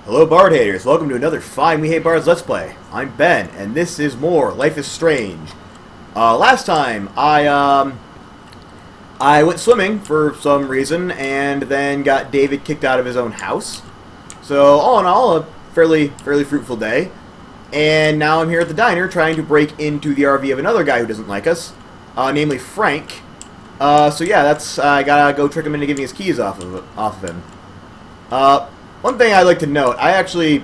Hello Bard haters, welcome to another Fine We Hate Bards Let's Play. I'm Ben, and this is more Life is Strange. Last time, I went swimming for some reason, and then got David kicked out of his own house. So, all in all, a fairly fruitful day. And now I'm here at the diner trying to break into the RV of another guy who doesn't like us, namely Frank. So yeah, I gotta go trick him into giving his keys off of him. One thing I'd like to note, I actually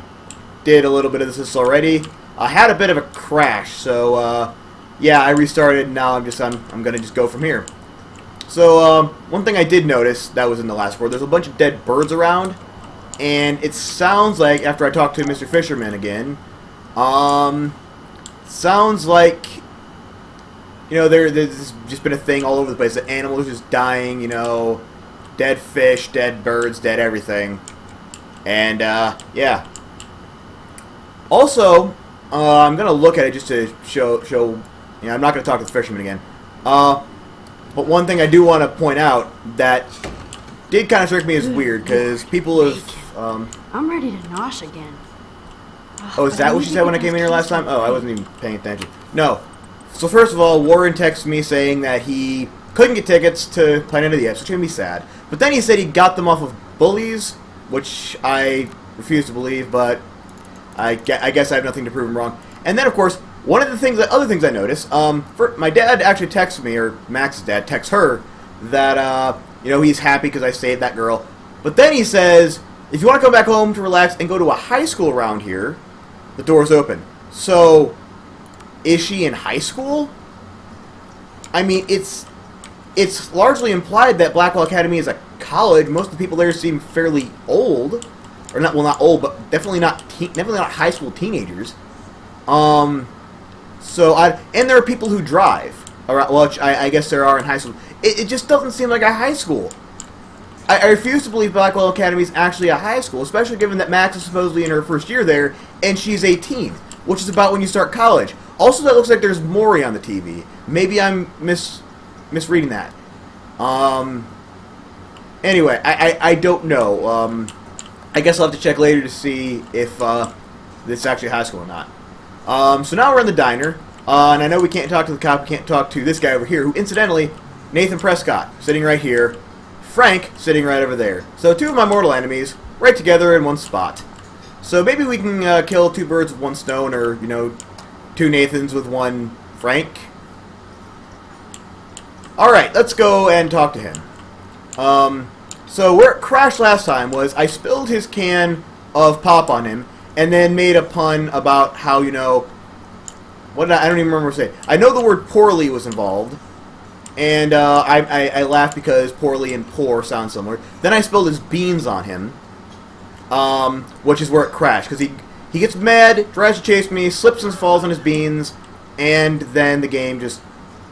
did a little bit of this already. I had a bit of a crash, so yeah, I restarted. Now I'm gonna just go from here. So one thing I did notice that was in the last word, there's a bunch of dead birds around, and it sounds like after I talked to Mr. Fisherman again, sounds like there's just been a thing all over the place. The animals just dying, dead fish, dead birds, dead everything. And, yeah. Also, I'm going to look at it just to show I'm not going to talk to the fisherman again. But one thing I do want to point out that did kind of strike me as weird, because people have, I'm ready to nosh again. Oh, is that what she said when I came in here last time? Oh, I wasn't even paying attention. No. So first of all, Warren texted me saying that he couldn't get tickets to Planet of the Apes, which made me sad. But then he said he got them off of bullies, which I refuse to believe, but I guess I have nothing to prove him wrong. And then, of course, one of the other things I noticed, my dad actually texted me, or Max's dad texts her, that, he's happy because I saved that girl. But then he says, if you want to come back home to relax and go to a high school around here, the door's open. So, is she in high school? I mean, it's largely implied that Blackwell Academy is a college. Most of the people there seem fairly old, or not old, but definitely not high school teenagers. And there are people who drive. Well, I guess there are in high school. It just doesn't seem like a high school. I refuse to believe Blackwell Academy is actually a high school, especially given that Max is supposedly in her first year there, and she's 18, which is about when you start college. Also, that looks like there's Maury on the TV. Maybe I'm misreading that. Anyway, I don't know. I guess I'll have to check later to see if this is actually high school or not. So now we're in the diner, and I know we can't talk to the cop, we can't talk to this guy over here, who, incidentally, Nathan Prescott, sitting right here, Frank, sitting right over there. So two of my mortal enemies, right together in one spot. So maybe we can kill two birds with one stone, or, two Nathans with one Frank. Alright, let's go and talk to him. So where it crashed last time was I spilled his can of pop on him, and then made a pun about how, I don't even remember what to say. I know the word poorly was involved, and I laughed because poorly and poor sound similar. Then I spilled his beans on him, which is where it crashed, because he gets mad, tries to chase me, slips and falls on his beans, and then the game just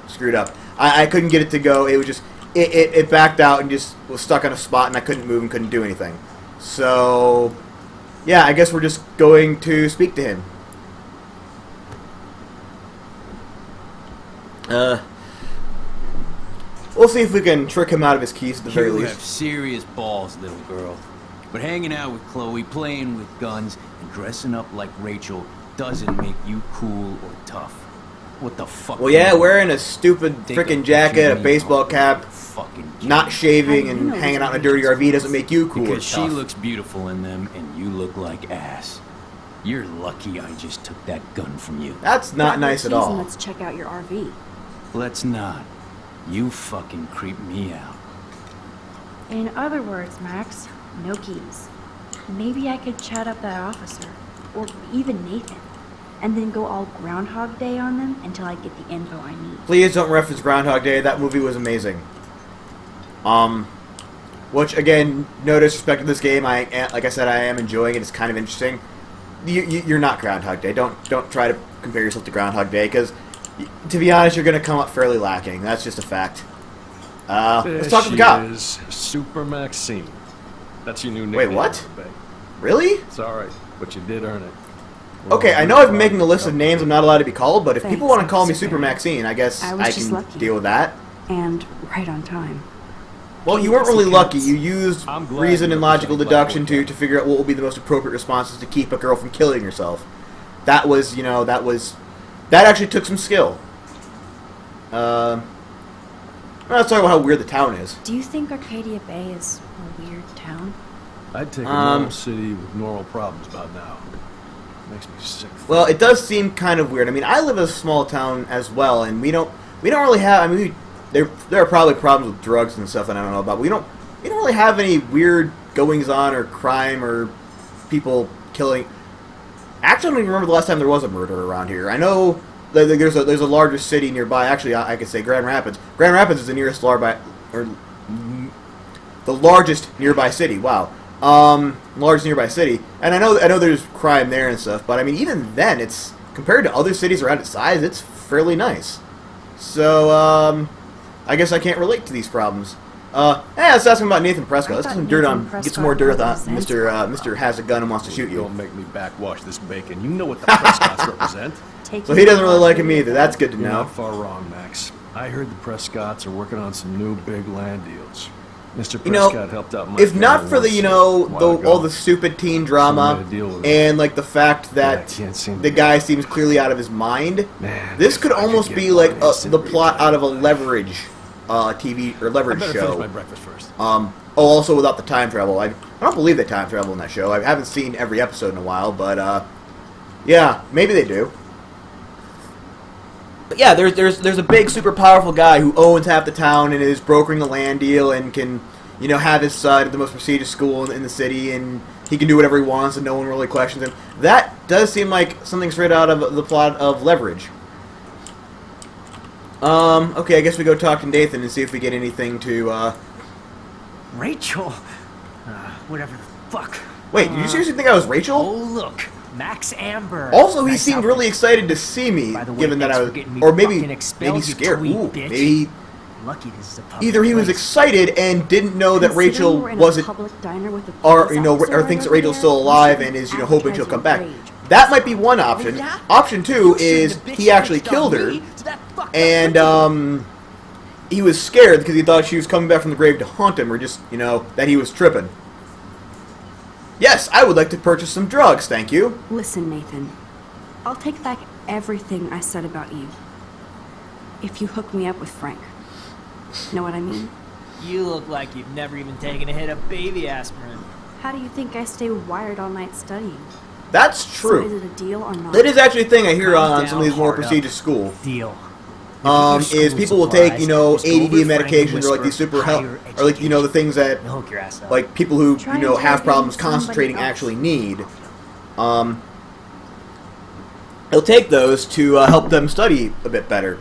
screwed up. I couldn't get it to go. It was just it backed out and just was stuck on a spot, and I couldn't move and couldn't do anything. So yeah, I guess we're just going to speak to him. We'll see if we can trick him out of his keys at the very least. You have serious balls, little girl. But hanging out with Chloe, playing with guns, and dressing up like Rachel doesn't make you cool or tough. What the fuck? Well, yeah, wearing a stupid frickin' jacket, a baseball cap, not shaving, and hanging out in a dirty RV doesn't make you cool or tough. Because she looks beautiful in them, and you look like ass. You're lucky I just took that gun from you. That's not nice at all. Let's check out your RV. Let's not. You fucking creep me out. In other words, Max, no keys. Maybe I could chat up that officer, or even Nathan, and then go all Groundhog Day on them until I get the info I need. Please don't reference Groundhog Day. That movie was amazing. Which, again, no disrespect to this game. Like I said, I am enjoying it. It's kind of interesting. You're not Groundhog Day. Don't try to compare yourself to Groundhog Day, because, to be honest, you're going to come up fairly lacking. That's just a fact. Let's talk to the cop. Is Super Maxine. That's your new nickname. Wait, what? Really? It's alright, but you did earn it. Okay, I know I've been making a list of names I'm not allowed to be called, but if people want to call me Super Maxine, I guess I can deal with that. And right on time. Well, you weren't really lucky. You used I'm glad reason you and logical represent deduction Blackwood. to figure out what will be the most appropriate responses to keep a girl from killing herself. That was, that actually took some skill. Let's talk about how weird the town is. Do you think Arcadia Bay is a weird town? I'd take a normal city with normal problems about now. Makes me sick. Well, it does seem kind of weird. I mean, I live in a small town as well, and we don't really have. I mean, there are probably problems with drugs and stuff that I don't know about. But we don't really have any weird goings on or crime or people killing. Actually, I don't even remember the last time there was a murder around here. I know that there's a larger city nearby. Actually, I could say Grand Rapids. Grand Rapids is the nearest the largest nearby city. Wow. Largest nearby city, and I know there's crime there and stuff, but I mean, even then, it's compared to other cities around its size, it's fairly nice. So, I guess I can't relate to these problems. Let's ask him about Nathan Prescott. Let's get some dirt on, get some more dirt on Mr. Has a gun and wants to shoot you. Don't make me backwash this bacon. You know what the Prescotts represent. Take So it he doesn't really all like for him you. either. That's good to You're know. not far wrong, Max. I heard the Prescotts are working on some new big land deals. Mr. Prescott helped out my if not family for the, once a while ago. all the stupid teen drama, made a deal with and, like, the fact that I can't seem to the get guy it. seems clearly out of his mind, Man, this if could I could almost get be like one instant the plot out of a replay. Leverage TV, or I Leverage better finish show. my breakfast first. Also without the time travel. I don't believe they time travel in that show. I haven't seen every episode in a while, but, yeah, maybe they do. But yeah, there's a big, super powerful guy who owns half the town and is brokering the land deal and can, have his son at the most prestigious school in the city, and he can do whatever he wants and no one really questions him. That does seem like something straight out of the plot of Leverage. Okay, I guess we go talk to Nathan and see if we get anything to, Rachel? Whatever the fuck. Wait, did you seriously think I was Rachel? Oh, look. Max Amber. Also, he Nice seemed outfit. really excited to see me, By the way, given that thanks I for was, getting me or maybe fucking expelled, you scared. tweet Ooh, bitch. maybe Lucky this is a public either he was place. excited and didn't know that Considering Rachel we're in a wasn't, public diner with a or police officer or right thinks that over Rachel's there, still we alive should and be is, hoping she'll come back. advertising rage. That might be one option. Yeah? Option two You shouldn't is have bitched he actually on killed her, me to that fucked up and Rachel. he was scared because he thought she was coming back from the grave to haunt him, or just, that he was tripping. Yes, I would like to purchase some drugs, thank you. Listen, Nathan. I'll take back everything I said about you. If you hook me up with Frank. Know what I mean? You look like you've never even taken a hit of baby aspirin. How do you think I stay wired all night studying? That's So is true. it a deal or not? That is actually a thing I hear Calm on some of these down, more hard up. prestigious schools. Deal. Is people will take, ADD medications or like these super help, or like, the things that You'll hook your ass up. like people who, Try have interrogating problems somebody concentrating else. actually need. They'll take those to help them study a bit better.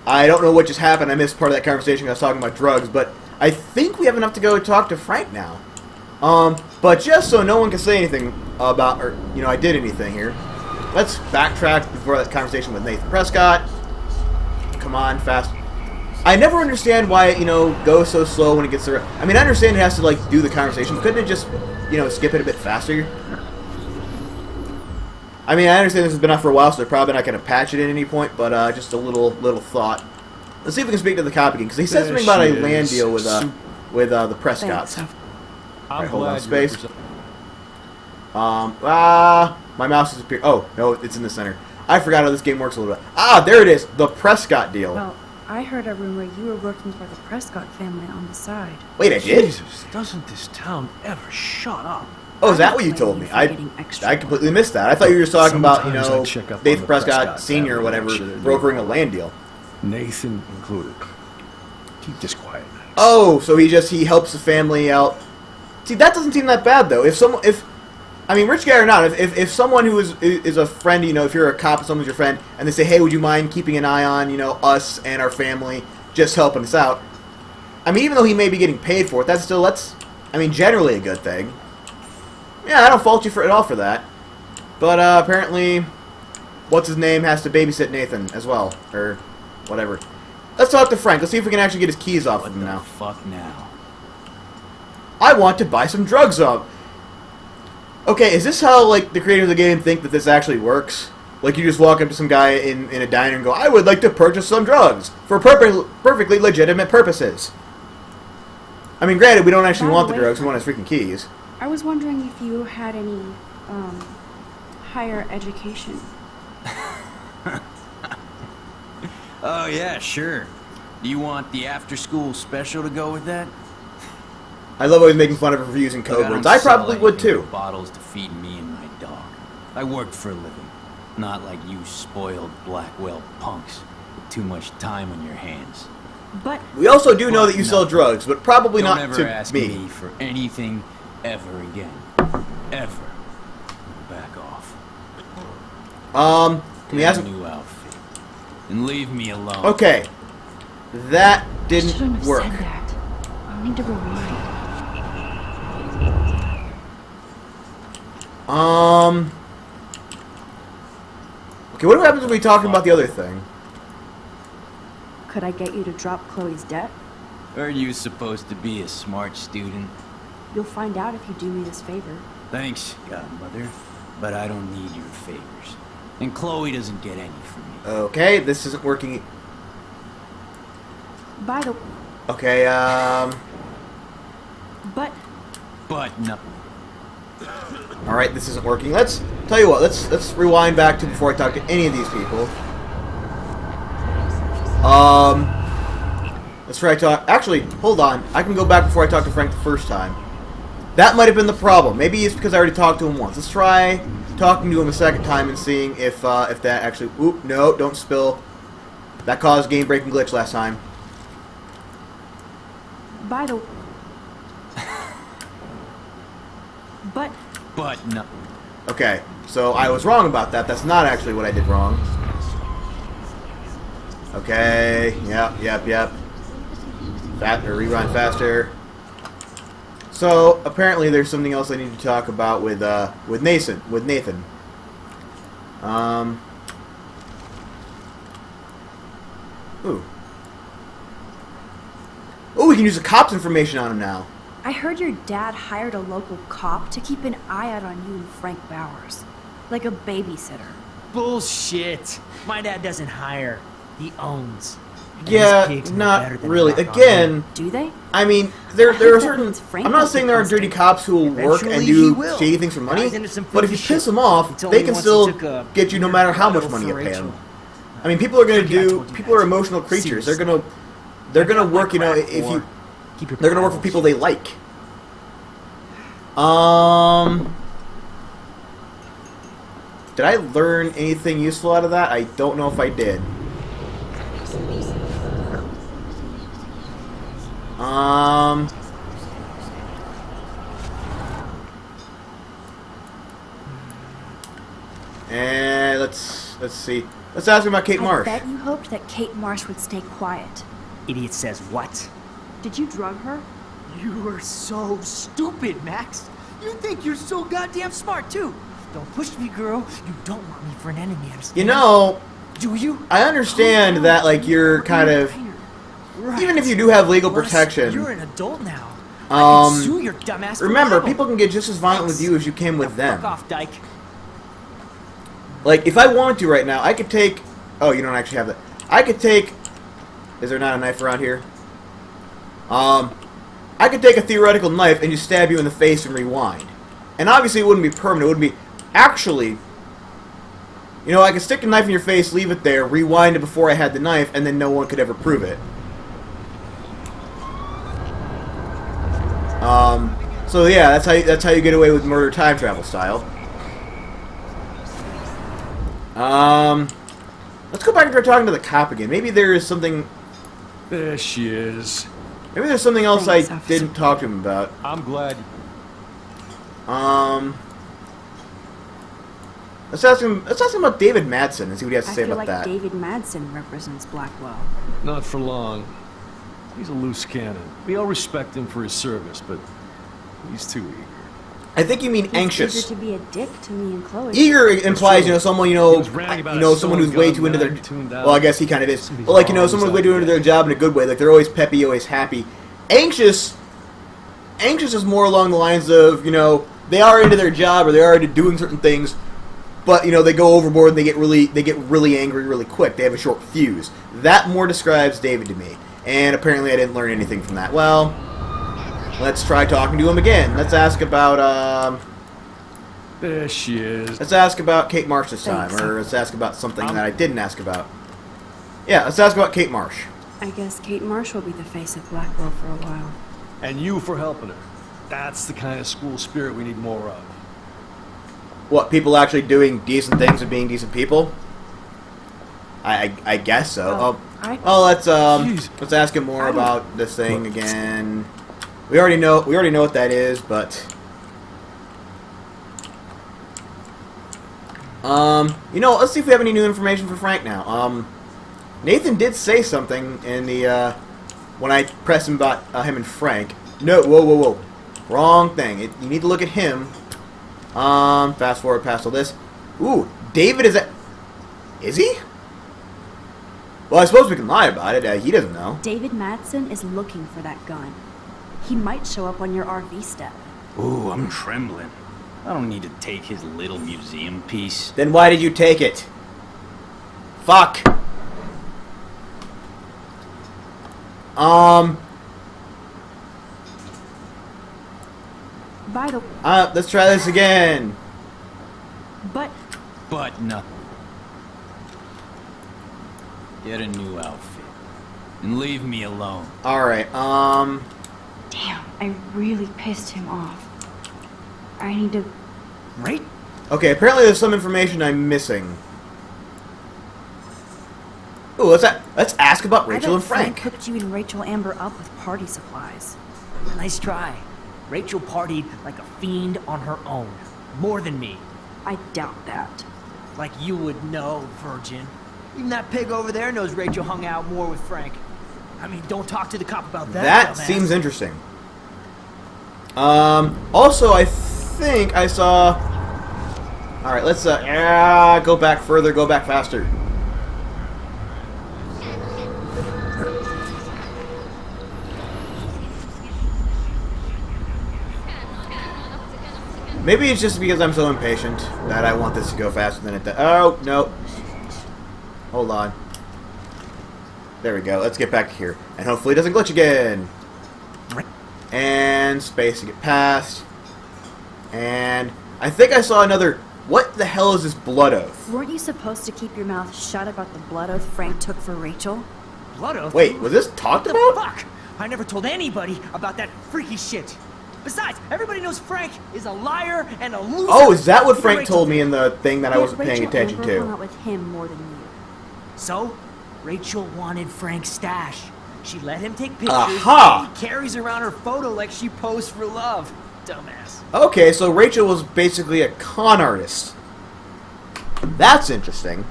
I don't know what just happened. I missed part of that conversation. I was talking about drugs, but I think we have enough to go talk to Frank now. But just so no one can say anything about, or I did anything here, let's backtrack before that conversation with Nathan Prescott. Come on, fast. I never understand why it, goes so slow when it gets there. I mean, I understand it has to, like, do the conversation. Couldn't it just, skip it a bit faster? I mean, I understand this has been out for a while, so they're probably not going to patch it at any point, but just a little thought. Let's see if we can speak to the copy king, because he said There something about a she land is. deal with the Prescotts. Thanks. I'm hold on, glad you space. represent- My mouse has appeared. Oh, no, it's in the center. I forgot how this game works a little bit. There it is. The Prescott deal. Well, I heard a rumor you were working for the Prescott family on the side. Wait, I did? Jesus, doesn't this town ever shut up? Oh, is that what you I'm told me? blaming you for getting extra I completely missed that. I thought you were just talking about, Sometimes I check up on Nathan the Prescott Prescott Sr. or family, whatever, make sure they're doing brokering a well. land deal. Nathan included. Keep this quiet, Max. Oh, so he helps the family out. See, that doesn't seem that bad though. Rich guy or not, if someone who is a friend, if you're a cop and someone's your friend, and they say, hey, would you mind keeping an eye on, us and our family, just helping us out? I mean, even though he may be getting paid for it, that's generally a good thing. Yeah, I don't fault you at all for that. But apparently, what's his name has to babysit Nathan as well, or whatever. Let's talk to Frank. Let's see if we can actually get his keys off What of him the now. fuck now? I want to buy some drugs up. Okay, is this how, like, the creators of the game think that this actually works? Like, you just walk up to some guy in a diner and go, I would like to purchase some drugs for perfectly legitimate purposes. I mean, granted, we don't actually want the drugs, we want his freaking keys. I was wondering if you had any, higher education. Oh, yeah, sure. Do you want the after-school special to go with that? I love always making fun of her for using code words. I probably would too. Bottles to feed me and my dog. I work for a living. Not like you spoiled Blackwell punks with too much time on your hands. But We also do know that you sell drugs, but probably Don't not ever to ask me. me for anything ever again. Ever. Back off. Can we ask Get a him? new outfit. And leave me alone. Okay. That I didn't shouldn't have work. said that. I'll need to rewind. Okay, what happens if we talk about the other thing? Could I get you to drop Chloe's debt? Are you supposed to be a smart student? You'll find out if you do me this favor. Thanks, godmother. But I don't need your favors. And Chloe doesn't get any from me. Okay, this isn't working. By the Okay, But no. Alright, this isn't working. Let's tell you what, let's rewind back to before I talk to any of these people. Let's try to talk. Actually, hold on. I can go back before I talk to Frank the first time. That might have been the problem. Maybe it's because I already talked to him once. Let's try talking to him a second time and seeing if that actually. Oop, no, don't spill. That caused game breaking glitch last time. by the But no. Okay, so I was wrong about that. That's not actually what I did wrong. Okay, yep. Rewind faster. So apparently there's something else I need to talk about with Nathan. Ooh, we can use the cops' information on him now. I heard your dad hired a local cop to keep an eye out on you and Frank Bowers. Like a babysitter. Bullshit. My dad doesn't hire. He owns. And Yeah, his pigs know not better than really. rock on Again, Do they? I mean, there I are think that certain. means Frank I'm not knows saying the there are dirty constant. cops who will work and Eventually he do will. shady things for money, Guy's into some but if you filthy piss shit. them off, He told they me can once he still took a get you no matter how much money you for pay Rachel. them. I mean, people are gonna I do. told you People are guys. emotional creatures. They're Seriously. gonna work. You know, Crack if or you, keep your they're gonna work for powers. people they like. Did I learn anything useful out of that? I don't know if I did. And let's see. Let's ask him about Kate Marsh. I bet you hoped that Kate Marsh would stay quiet. Idiot says what? Did you drug her? You are so stupid, Max. You think you're so goddamn smart, too. Don't push me, girl. You don't want me for an enemy, understand? You know, Do you? I understand that, like, you're kind of, Right. even if you do have legal Plus, protection, You're an adult now. I can sue your dumbass for remember, libel. people can get just as violent with you as you can with Now, them. Fuck off, dyke. Like, if I wanted to right now, I could take... Oh, you don't actually have that. I could take... Is there not a knife around here? I could take a theoretical knife and just stab you in the face and rewind. And obviously it wouldn't be permanent. It would be... Actually... You know, I could stick a knife in your face, leave it there, rewind it before I had the knife, and then no one could ever prove it. So yeah, that's how you get away with murder time travel style. Let's go back and start talking to the cop again. Maybe there is something... There she is. Maybe there's something else Thanks, I officer. didn't talk to him about. I'm glad. Let's ask him about David Madsen and see what he has to I say feel about like that. David Madsen represents Blackwell. Not for long. He's a loose cannon. We all respect him for his service, but he's too eager. I think you mean He's anxious. eager to be a dick to me and Chloe. Eager implies, someone, He was ranting about someone a who's way stone too into their... gun tuned out. Well, I guess he kind of is. Some But, like, someone who's way too like into their job in a good way. Like, they're always peppy, always happy. Anxious is more along the lines of, they are into their job or they are into doing certain things, but, you know, they go overboard and they get really angry really quick. They have a short fuse. That more describes David to me. And apparently I didn't learn anything from that. Well, let's try talking to him again. Let's ask about, There she is. let's ask about Kate Marsh this time. Thanks. Or let's ask about something that I didn't ask about. Yeah, let's ask about Kate Marsh. I guess Kate Marsh will be the face of Blackwell for a while. And you for helping her. That's the kind of school spirit we need more of. What, people actually doing decent things and being decent people? I guess so. Let's ask him more about this thing again. We already know what that is, but you know, let's see if we have any new information for Frank now. Nathan did say something in the when I pressed him about him and Frank. No, whoa. Wrong thing. You need to look at him. Fast forward past all this. Ooh, David is he? Well, I suppose we can lie about it. He doesn't know. David Madsen is looking for that gun. He might show up on your RV step. Ooh, I'm trembling. I don't need to take his little museum piece. Then why did you take it? Fuck. By the way, Let's try this again. But nothing. Get a new outfit. And leave me alone. Alright, damn, I really pissed him off. I need to... Right? okay, apparently there's some information I'm missing. Ooh, let's ask about Rachel I and bet Frank. hooked you and Rachel Amber up with party supplies. Nice try. Rachel partied like a fiend on her own. More than me. I doubt that. Like you would know, virgin. Even that pig over there knows Rachel hung out more with Frank. I mean, don't talk to the cop about that. That dumbass. seems interesting. Also, I think I saw... Alright, let's, go back further, go back faster. Maybe it's just because I'm so impatient that I want this to go faster than it does. Oh, no. Hold on. There we go. Let's get back here. And hopefully it doesn't glitch again. And space to get past. And I think I saw another... What the hell is this blood oath? Weren't you supposed to keep your mouth shut about the blood oath Frank took for Rachel? Blood oath? Wait, was this talked What the about? fuck? I never told anybody about that freaky shit. Besides, everybody knows Frank is a liar and a loser. Oh, is that what Frank Rachel told me in the thing that I Yet wasn't paying Rachel attention Amber hung to? out with him more than you. So, Rachel wanted Frank's stash. She let him take pictures. Aha! And he carries around her photo like she posed for love. Dumbass. Okay, so Rachel was basically a con artist. That's interesting.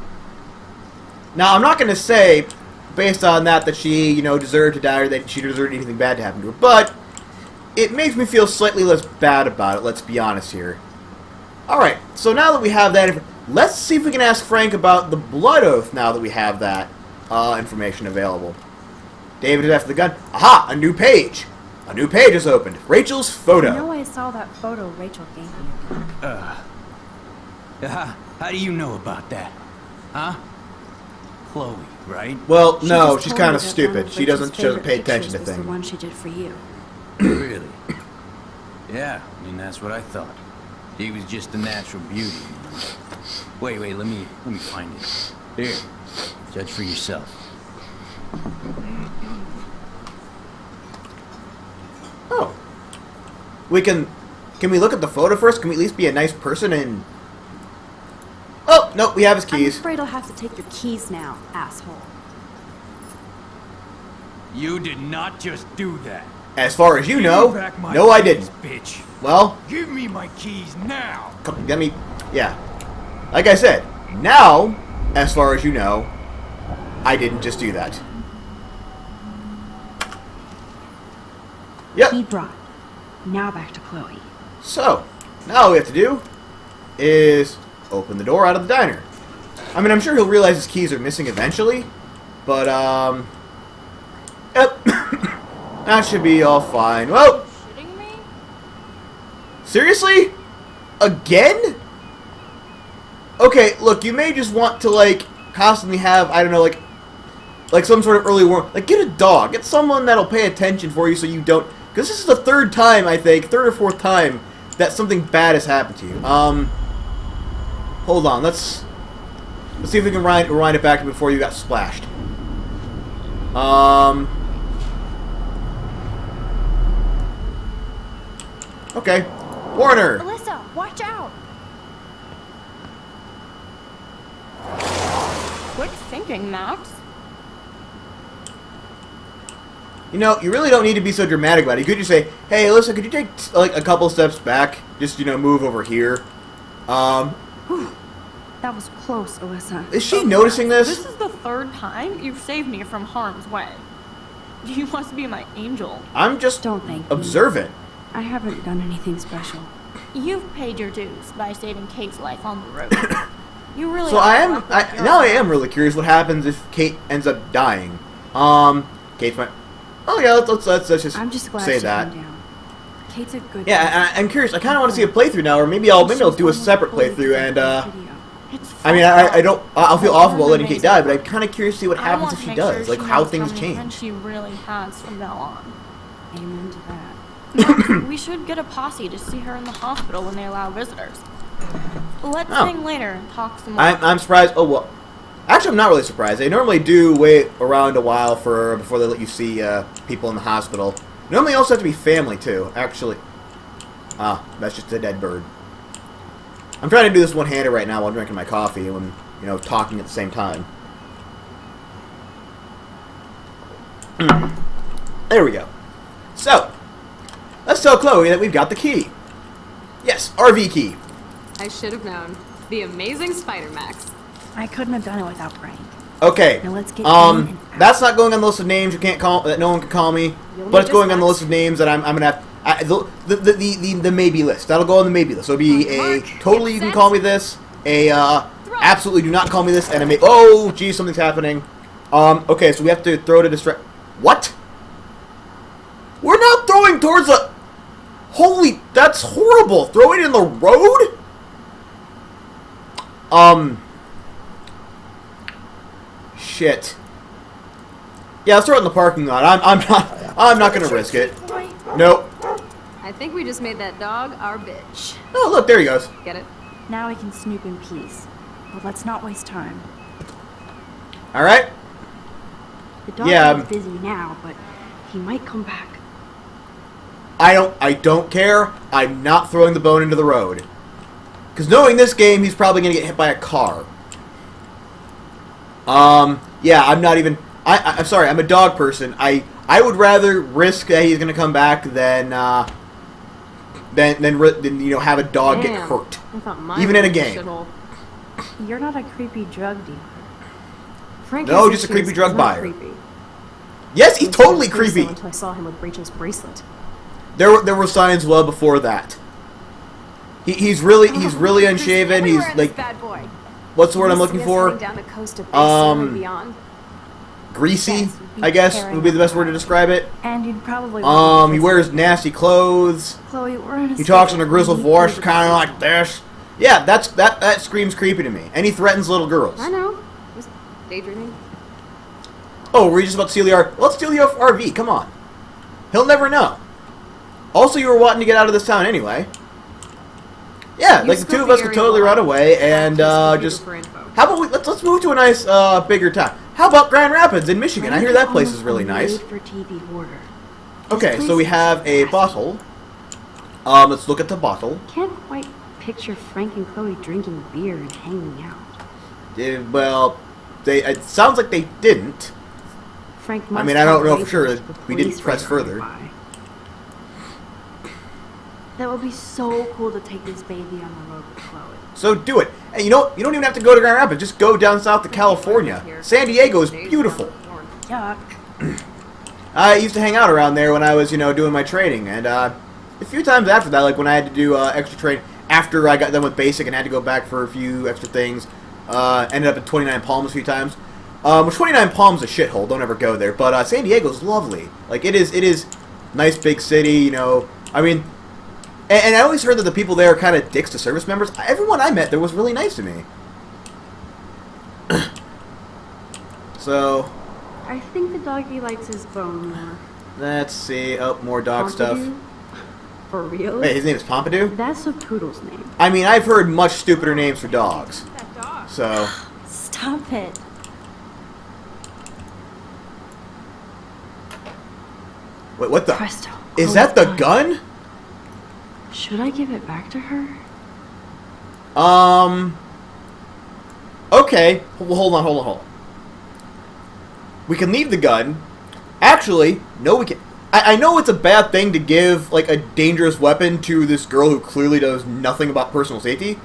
Now, I'm not going to say, based on that she, you know, deserved to die or that she deserved anything bad to happen to her, but it makes me feel slightly less bad about it, let's be honest here. Alright, so now that we have that, let's see if we can ask Frank about the blood oath now that we have that information available. David is after the gun. Aha! A new page! A new page is opened. Rachel's photo. You know I saw that photo Rachel gave me. How do you know about that? Huh? Chloe, right? Well, She no, just she's told kind me of that one stupid. of She Rachel's doesn't favorite pay attention to pictures was things. the one she did for you. Really? Yeah, I mean, that's what I thought. He was just a natural beauty. Wait, let me find it. Here, judge for yourself. Oh. Can we look at the photo first? Can we at least be a nice person and... Oh, no, we have his I'm keys. afraid I'll have to take your keys now, asshole. You did not just do that. As far as you Give know, me back my no I keys, didn't. bitch. Well, Give me my keys now. let me... Yeah. Like I said, now, as far as you know, I didn't just do that. Yep. Key brought. Now back to Chloe. So, now all we have to do is open the door out of the diner. I mean, I'm sure he'll realize his keys are missing eventually, but, yep. That should be all fine. Well, Shitting me? seriously? Again? okay, look, you may just want to, like, constantly have, I don't know, like some sort of early warning. Like, get a dog. Get someone that'll pay attention for you so you don't... Because this is the third time, I think, third or fourth time, that something bad has happened to you. Hold on, let's see if we can rewind it back to before you got splashed. Okay. Warner! Alyssa, watch out! Quick thinking, Max. You know, you really don't need to be so dramatic about it. You could just say, hey, Alyssa, could you take, like, a couple steps back? Just, you know, move over here. That was close, Alyssa. Is she noticing this? This is the third time you've saved me from harm's way. You must be my angel. I'm just Don't thank me. observant. I haven't done anything special. You've paid your dues by saving Kate's life on the road. You really So are I am, a rock hero. now I am really curious what happens if Kate ends up dying. Kate's my... Oh yeah, let's just I'm just glad say she that. came down. Kate's a good Yeah, I'm curious. I kind of want to see a playthrough now, or maybe I'll do a separate playthrough. And It's I mean, I don't. I'll feel awful about letting Kate die, but I'm kind of curious to see what I happens want if to she make does, sure like she how knows things many change. friends she really has from now on. Amen to that. We should get a posse to see her in the hospital when they allow visitors. Let's Oh. hang later and talk some more. I'm surprised. Oh well, actually, I'm not really surprised. They normally do wait around a while before they let you see people in the hospital. Normally, you also have to be family too. Actually, that's just a dead bird. I'm trying to do this one-handed right now while drinking my coffee and talking at the same time. There we go. So, let's tell Chloe that we've got the key. Yes, RV key. I should have known. The amazing Spider Max. I couldn't have done it without Frank. Okay. Now let's get going and out. That's not going on the list of names you can't call that no one can call me, You'll but need it's going on the dispatch. list of names that I'm gonna have. The maybe list. That'll go on the maybe list. So it'll be a Mark, totally get you can set. call me this, a absolutely do not call me this, and a oh geez something's happening. Okay, so we have to throw to distract. What? We're not throwing towards the. Holy, that's horrible. Throw it in the road. Shit. Yeah, let's throw it in the parking lot. I'm not gonna risk it. Nope. I think we just made that dog our bitch. Oh, look, there he goes. Get it? Now we can snoop in peace. But let's not waste time. All right. The dog Yeah, is busy now, but he might come back. I don't care. I'm not throwing the bone into the road. Because knowing this game, he's probably gonna get hit by a car. Yeah, I'm not even. I'm sorry. I'm a dog person. I would rather risk that he's gonna come back than have a dog get Damn. hurt. I thought mine Even in a was game. shithole. You're not a creepy drug dealer. Frank No, has just a issues. creepy drug He's not buyer. Creepy. Yes, he's I didn't totally think so creepy. Until I saw him with Rachel's bracelet. There were signs well before that. He's really unshaven. He's like, bad boy. what's the word I'm looking for? Down the coast of Big Sur and beyond. Greasy, Yes, I guess carrying would be the best word to describe it. And you'd probably want to He wears nasty clothes. Chloe, we're in a He talks in state a grizzled of voice, need kind of like this. Yeah, that screams creepy to me. And he threatens little girls. I know. Just daydreaming. Oh, were you just about to steal the RV? Let's steal the RV. Come on. He'll never know. Also, you were wanting to get out of this town anyway. Yeah, You like the two scope of us the could area totally well. run away and just. For info. How about let's move to a nice bigger town? How about Grand Rapids in Michigan? I hear that place is really nice. Made-for-TV hoarder. Okay, This so we place have is a bottle. Let's look at the bottle. Can't quite picture Frank and Chloe drinking beer and hanging out. Well, it sounds like they didn't. Frank I must mean, I don't have know for waited sure. for the We didn't police press radar further. nearby. That would be so cool to take this baby on the road with Chloe. So do it. And you don't even have to go to Grand Rapids. Just go down south to California. San Diego is beautiful. Yuck. I used to hang out around there when I was, doing my training, and a few times after that, like when I had to do extra training after I got done with basic and had to go back for a few extra things. Ended up at 29 Palms a few times. Which 29 Palms is a shithole. Don't ever go there. But San Diego's lovely. Like it is nice big city. I mean, and I always heard that the people there are kind of dicks to service members. Everyone I met there was really nice to me. So, I think the doggy likes his bone more. let's see. Oh, more dog stuff. Pompidou? For real? Wait, his name is Pompidou? That's a poodle's name. I mean, I've heard much stupider names for dogs. That dog. So, Stop it. wait, what the? Presto. Is Chloe's that the done. gun? Should I give it back to her? Okay. Well, hold on. We can leave the gun. Actually, no, we can. I know it's a bad thing to give, like, a dangerous weapon to this girl who clearly knows nothing about personal safety.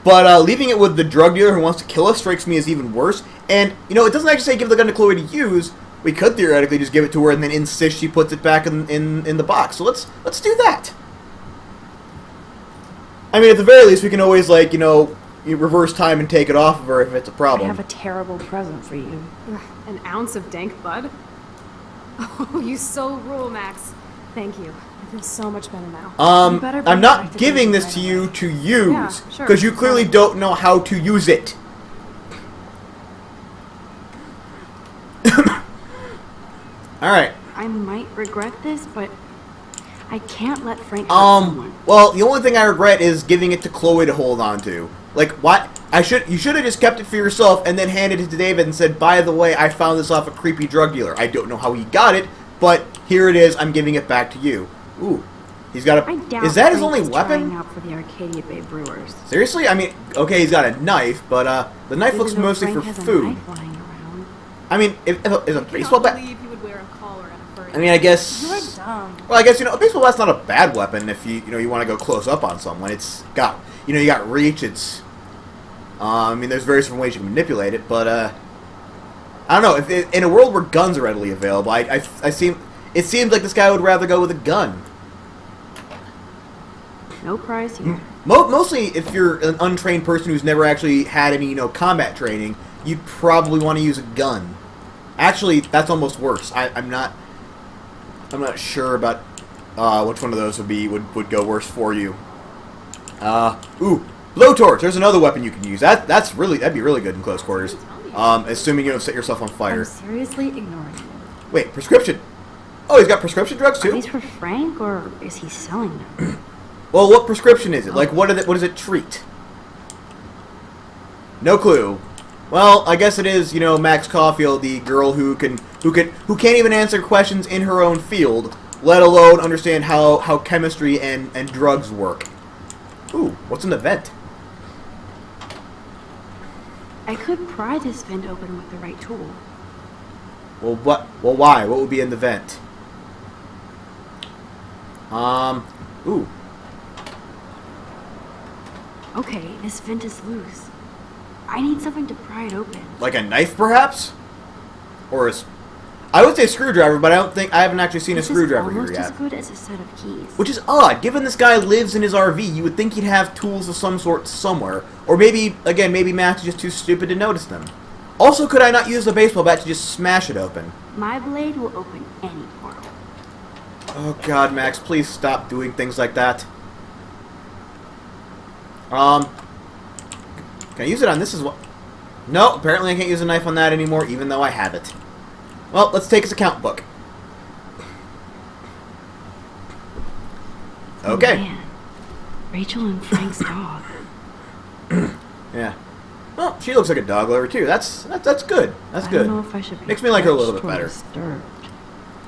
But leaving it with the drug dealer who wants to kill us strikes me as even worse. And, you know, it doesn't actually say give the gun to Chloe to use. We could theoretically just give it to her and then insist she puts it back in the box. So let's do that. I mean, at the very least, we can always, like, you know, reverse time and take it off of her if it's a I problem. have a terrible present for you. An ounce of dank bud? Oh, you so rule, Max. Thank you. I feel so much better now. You better I'm bring it not back to giving David this right to you away. to use, Yeah, sure. because you clearly don't know how to use it. Alright. I might regret this, but I can't let Frank hurt someone. Well, the only thing I regret is giving it to Chloe to hold on to. Like, what? You should have just kept it for yourself and then handed it to David and said, by the way, I found this off a creepy drug dealer. I don't know how he got it, but here it is, I'm giving it back to you. Ooh. He's got I a... doubt Is that his Frank only is trying weapon? out for the Arcadia Bay Brewers. Seriously? I mean, okay, he's got a knife, but the knife looks Even though mostly Frank for has a food. knife lying around. I mean, if a baseball bat... believe he would wear a collar and a fur. I mean, I guess... You're dumb. Well, I guess, you know, a baseball bat's not a bad weapon if you want to go close up on someone. It's got, you know, you got reach, it's... I mean, there's various different ways you can manipulate it, but, I don't know, if in a world where guns are readily available, it seems like this guy would rather go with a gun. No prize here. Mostly, if you're an untrained person who's never actually had any, you know, combat training, you'd probably want to use a gun. Actually, that's almost worse. I'm not sure about which one of those would go worse for you. Ooh, blowtorch. There's another weapon you can use. That'd be really good in close quarters. Assuming you don't set yourself on fire. I'm seriously ignoring you. Wait, prescription. Oh, he's got prescription drugs Are too. these for Frank, or is he selling them? Well, what prescription is it? Like, what does it treat? No clue. Well, I guess it is, you know, Max Caulfield, the girl who can't even answer questions in her own field, let alone understand how chemistry and drugs work. Ooh, what's in the vent? I could pry this vent open with the right tool. Well, why? What would be in the vent? Ooh. Okay, this vent is loose. I need something to pry it open. Like a knife, perhaps? Or I would say screwdriver, but I haven't actually seen a screwdriver here This is yet. almost as good as a set of keys. Which is odd. Given this guy lives in his RV, you would think he'd have tools of some sort somewhere. Or maybe Max is just too stupid to notice them. Also, could I not use the baseball bat to just smash it open? My blade will open any portal. Oh god, Max, please stop doing things like that. Can I use it on this as well? No, apparently I can't use a knife on that anymore, even though I have it. Well, let's take his account book. Okay. Oh, man. Rachel and Frank's dog. Yeah. Well, she looks like a dog lover too. That's good. That's I good. don't know if I should be Makes me like her a little bit touched or better. disturbed.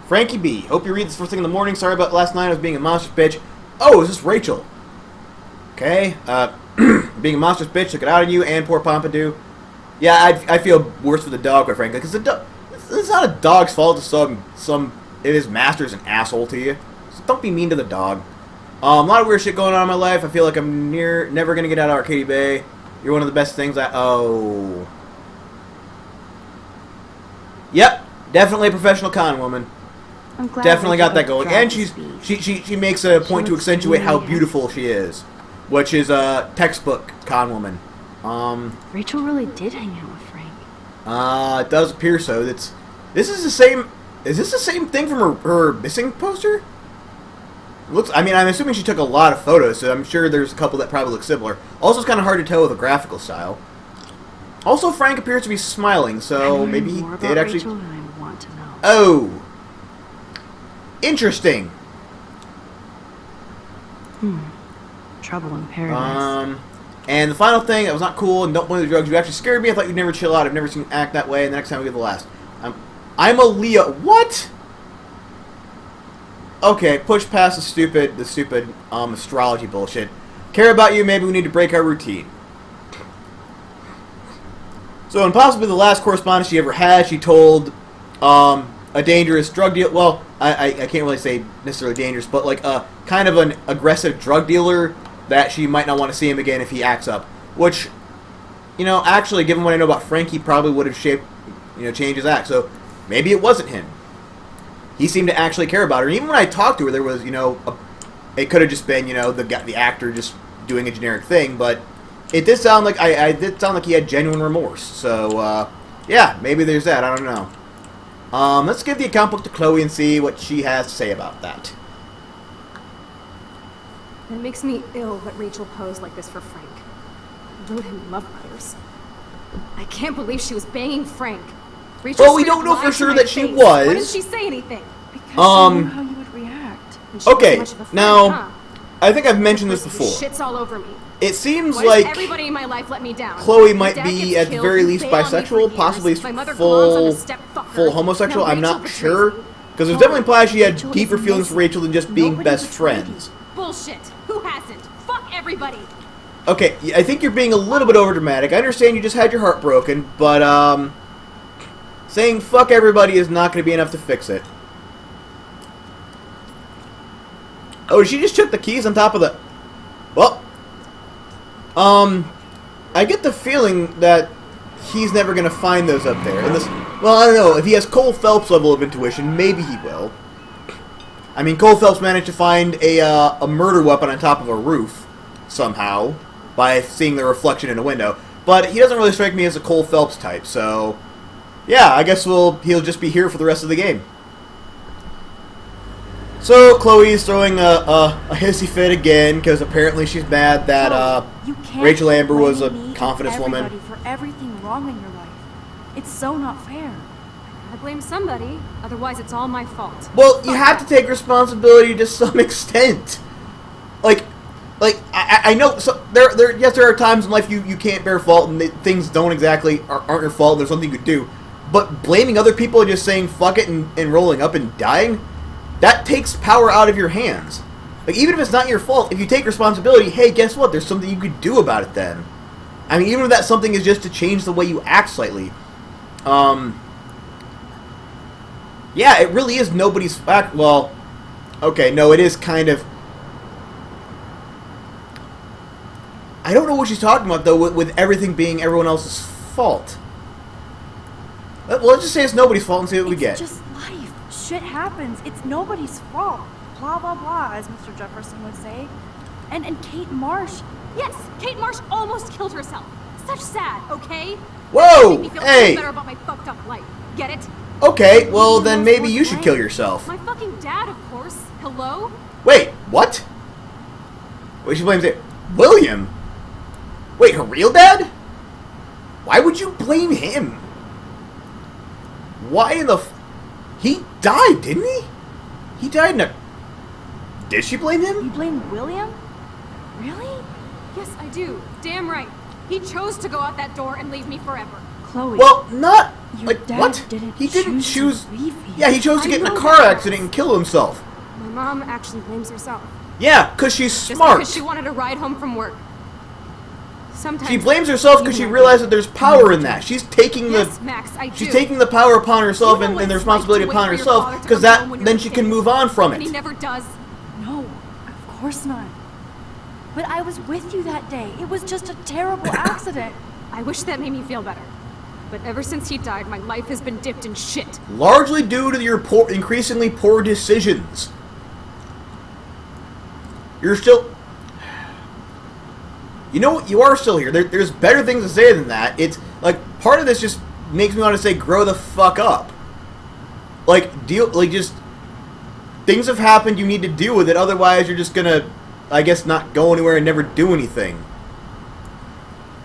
Frankie B. Hope you read this first thing in the morning. Sorry about last night. I was being a monstrous bitch. Oh, is this Rachel? Okay. Being a monstrous bitch took it out on you and poor Pompidou. Yeah, I feel worse for the dog, quite frankly, because it's not a dog's fault if his master's an asshole to you. So don't be mean to the dog. A lot of weird shit going on in my life. I feel like I'm never gonna get out of Arcadia Bay. You're one of the best things oh. Yep, definitely a professional con woman. I'm glad Definitely Rachel got that going. tried And to speak. she makes a point to looks accentuate how really beautiful she is, which is a textbook con woman. Rachel really did hang out with Frank. It does appear so. Is this the same thing from her missing poster? I'm assuming she took a lot of photos, so I'm sure there's a couple that probably look similar. Also, it's kind of hard to tell with a graphical style. Also, Frank appears to be smiling, so I'm maybe he more did about actually... Rachel than I want to know. Oh! Interesting. Trouble in paradise. And the final thing that was not cool and don't blame the drugs. You actually scared me. I thought you'd never chill out. I've never seen you act that way. And the next time we get the last. I'm a Leo. What? Okay, push past the stupid astrology bullshit. Care about you. Maybe we need to break our routine. So, in possibly the last correspondence she ever had, she told a dangerous drug deal. Well, I can't really say necessarily dangerous, but like kind of an aggressive drug dealer that she might not want to see him again if he acts up. Which, you know, actually, given what I know about Frank, he probably would have changed his act. So maybe it wasn't him. He seemed to actually care about her. And even when I talked to her, there was, it could have just been, the actor just doing a generic thing, but it did sound like did sound like he had genuine remorse. So yeah, maybe there's that. I don't know. Let's give the account book to Chloe and see what she has to say about that. It makes me ill that Rachel posed like this for Frank. Wrote him love letters. I can't believe she was banging Frank. Rachel Well, we don't know for sure that she was. Why didn't she say anything? Because she knew how you would react. And she wasn't Okay, much of a friend, now, huh? I think I've mentioned this Person before. who shits all over me. It seems Why like does everybody in my life let me down? Chloe My might dad be, gets at the killed, very you least, bail on me for bisexual, years. possibly My mother glows on a stepfucker. full homosexual. Now I'm not Rachel sure. betrays me. Because it was definitely implied she had Rachel deeper is feelings for innocent. Rachel than just being Nobody best betrayed you. friends. Bullshit. Who hasn't? Fuck everybody. Okay, I think you're being a little bit overdramatic. I understand you just had your heart broken, but, saying fuck everybody is not going to be enough to fix it. Oh, she just took the keys on top of the... Well, I get the feeling that he's never going to find those up there. And this, well, I don't know. If he has Cole Phelps' level of intuition, maybe he will. I mean, Cole Phelps managed to find a murder weapon on top of a roof, somehow, by seeing the reflection in a window. But he doesn't really strike me as a Cole Phelps type, so... Yeah, I guess he'll just be here for the rest of the game. So, Chloe's throwing a hissy fit again, because apparently she's mad that You can't Rachel Amber was a blame me and confidence woman. everybody for everything wrong in your life. It's so not fair. I blame somebody, otherwise it's all my fault. Well, you have to take responsibility to some extent. Like I know. So yes, there are times in life you can't bear fault, and things don't exactly aren't your fault. And there's nothing you could do. But blaming other people and just saying fuck it and rolling up and dying, that takes power out of your hands. Like, even if it's not your fault, if you take responsibility, hey, guess what? There's something you could do about it then. I mean, even if that something is just to change the way you act slightly. Yeah, it really is nobody's fact. Well, okay, no, it is kind of... I don't know what she's talking about, though, with everything being everyone else's fault. Well, let's just say it's nobody's fault and see what we get. It's just life. Shit happens. It's nobody's fault. Blah, blah, blah, as Mr. Jefferson would say. And Kate Marsh. Yes, Kate Marsh almost killed herself. Such sad, okay? Whoa! Make me feel Hey! better about my fucked up life. Get it? Okay, well, then maybe you should kill yourself. My fucking dad, of course. Hello? Wait, what? Wait, she blames it. William? Wait, her real dad? Why would you blame him? Why in the he died, didn't he? He died in a... Did she blame him? You blame William? Really? Yes, I do. Damn right. He chose to go out that door and leave me forever. Chloe. Well, not... Your like, dad what? didn't He didn't choose... to leave you. Yeah, he chose to I get in a know car that. accident and kill himself. My mom actually blames herself. Yeah, because she's Just smart. because she wanted to ride home from work. Sometimes She blames herself because she realized that there's power in that. She's taking Yes, the... Max, I do. She's taking the power upon herself You know and what the it's responsibility like to wait upon for your herself, father to because come home when then you're she a can kid, move on from And he it. never does. No, of course not. But I was with you that day. It was just a terrible accident. I wish that made me feel better. But ever since he died, my life has been dipped in shit. Largely due to your increasingly poor decisions. You're still... You know what? You are still here. There's better things to say than that. It's, like, part of this just makes me want to say, grow the fuck up. Like, just... Things have happened, you need to deal with it, otherwise you're just gonna, I guess, not go anywhere and never do anything.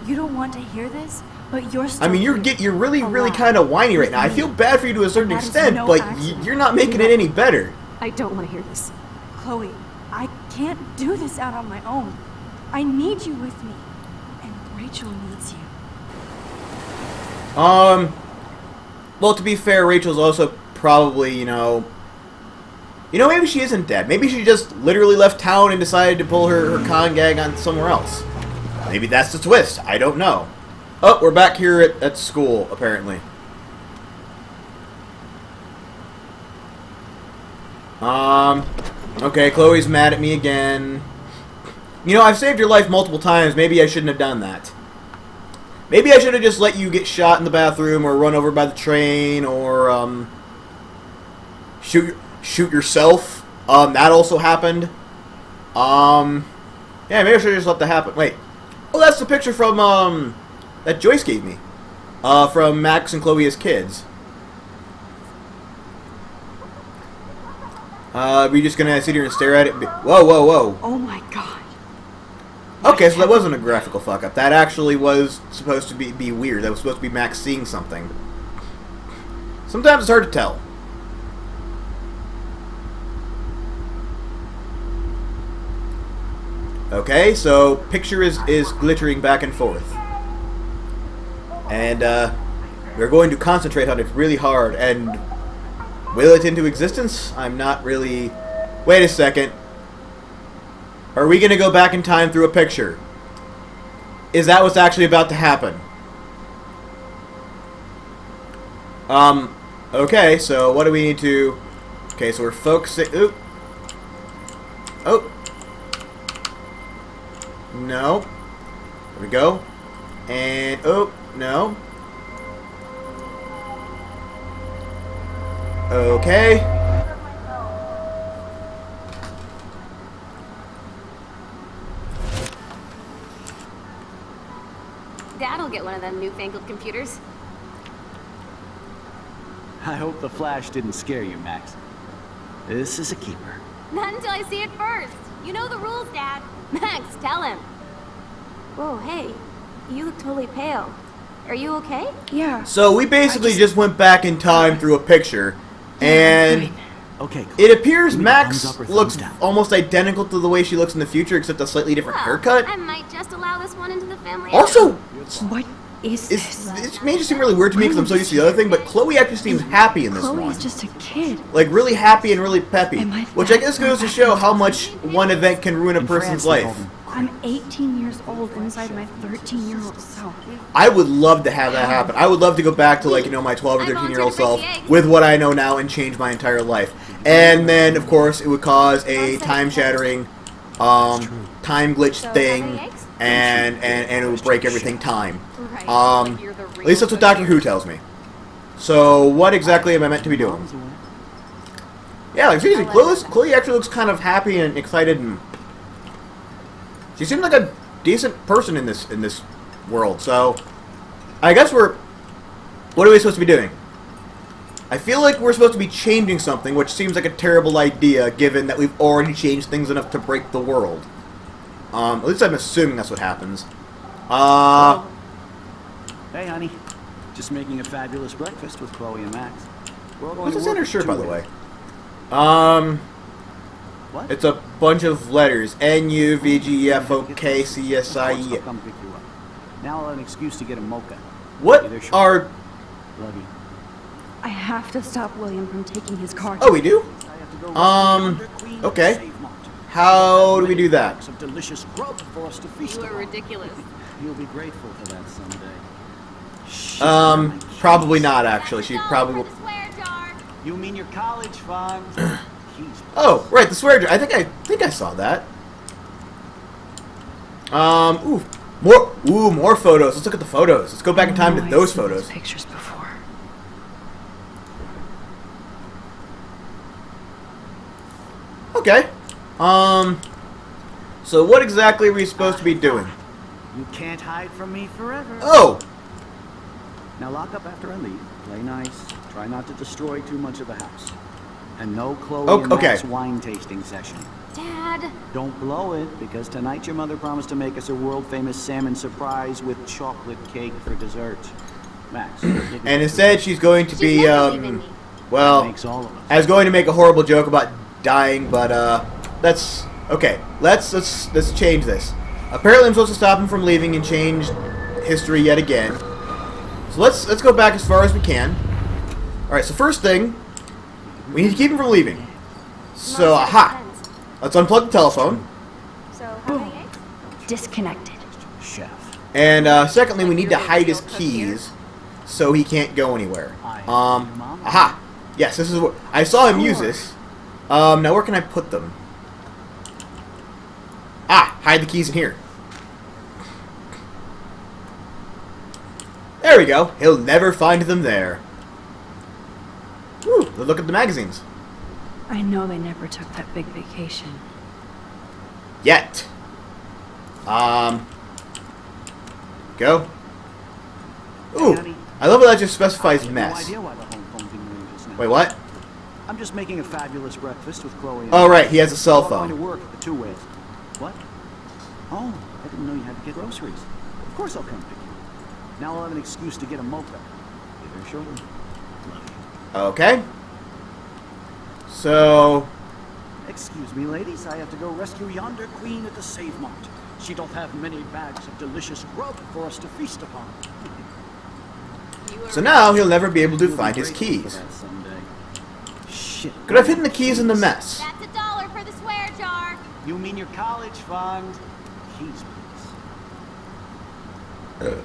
You don't want to hear this, But you're still I mean, you're really kind of whiny right now. I feel bad for you to a certain That is extent, no but accident. you're not making it any better. I don't want to hear this. Chloe, I can't do this out on my own. I need you with me. And Rachel needs you. Well, to be fair, Rachel's also probably, maybe she isn't dead. Maybe she just literally left town and decided to pull her con gag on somewhere else. Maybe that's the twist. I don't know. Oh, we're back here at school, apparently. Okay, Chloe's mad at me again. I've saved your life multiple times. Maybe I shouldn't have done that. Maybe I should have just let you get shot in the bathroom or run over by the train or, shoot yourself. That also happened. Yeah, maybe I should have just let that happen. Wait. Oh, that's the picture from, that Joyce gave me. From Max and Chloe as kids. We just gonna sit here and stare at it? Whoa, whoa, whoa. Oh my god. Okay, so that wasn't a graphical fuck-up. That actually was supposed to be weird. That was supposed to be Max seeing something. Sometimes it's hard to tell. Okay, so picture is glittering back and forth. And, we're going to concentrate on it really hard, and will it into existence? I'm not really... Wait a second. Are we going to go back in time through a picture? Is that what's actually about to happen? Okay, so what do we need to... Okay, so we're focusing... Oop. Oh. No. There we go. And... Oh, no. Okay. Dad'll get one of them newfangled computers. I hope the flash didn't scare you, Max. This is a keeper. Not until I see it first. You know the rules, Dad. Max, tell him. Whoa, hey. You look totally pale. Are you okay? Yeah. So we basically just went back in time through a picture, and Okay, it appears Thumbs Max up or looks thumbs down? almost identical to the way she looks in the future, except a slightly different haircut. I might just allow this one into the family. Also, What is this? it may just seem really weird to me because I'm so used to the other thing, but Chloe actually seems happy in this Chloe one. is just a kid. Like, really happy and really peppy. Am I Which I guess goes to show how much one event can ruin a In person's France, they call life. them I'm 18 years old inside my 13-year-old self. I would love to have that happen. I would love to go back to, my 12 or 13-year-old self with what I know now and change my entire life. And then, of course, it would cause a time-shattering, time glitch thing, and it would break everything time. At least that's what Doctor Who tells me. So, what exactly am I meant to be doing? Yeah, like, seriously, Chloe actually looks kind of happy and excited, and she seems like a decent person in this world. So, I guess what are we supposed to be doing? I feel like we're supposed to be changing something, which seems like a terrible idea, given that we've already changed things enough to break the world. At least I'm assuming that's what happens. Hey, honey. Just making a fabulous breakfast with Chloe and Max. We're all going What's to in work her shirt, by the way? What? It's a bunch of letters. N-U-V-G-F-O-K-C-S-I-E. I'll come pick you up. Now I'll have an excuse to get a mocha. What Either short- are... Love you. I have to stop William from taking his car. Oh, we do? I have to go Okay. Save Mont. How do we do that? Some delicious grub for us to feast You are upon. ridiculous. You'll be grateful for that someday. Shit, Probably not, actually. She probably will... Swear jar. You mean your college fund? Jeez. Oh, right, the swear jar. I think I saw that. More photos. Let's look at the photos. Let's go back in time to I've those seen photos. pictures before. Okay. So what exactly are we supposed to be doing? You can't hide from me forever. Oh! Now lock up after I leave. Play nice. Try not to destroy too much of the house. And no Chloe and Okay. Max wine tasting session. Dad. Don't blow it, because tonight your mother promised to make us a world-famous salmon surprise with chocolate cake for dessert. Max. And instead, she's going to be, She's never leaving me. well, Makes all of us. I was going to make a horrible joke about dying, but, that's, okay, let's change this. Apparently I'm supposed to stop him from leaving and change history yet again. So let's go back as far as we can. Alright, so first thing, we need to keep him from leaving. So, aha! Let's unplug the telephone. So, how many eggs? Disconnected. Chef. And, secondly, we need to hide his keys so he can't go anywhere. Aha! Yes, this is what... I saw him use this. Now where can I put them? Ah! Hide the keys in here. There we go. He'll never find them there. Woo! Look at the magazines. I know they never took that big vacation. Yet. Go. Ooh. I love how that just specifies mess. No idea why the home phone didn't ring just now. Wait, what? I'm just making a fabulous breakfast with Chloe. Oh, right. He has a cell Going to phone. work the 2 ways. What? Oh, I didn't know you had to get groceries. Of course I'll come pick you. Now I'll have an excuse to get a moped. Be there shortly. Love you. Okay. So... Excuse me, ladies. I have to go rescue yonder queen at the Save Mart. She doth have many bags of delicious grub for us to feast upon. So now he'll never be able to find his keys. Shit. Could have hidden the keys in the mess. That's $1 for the swear jar. You mean your college fund? Keys, please.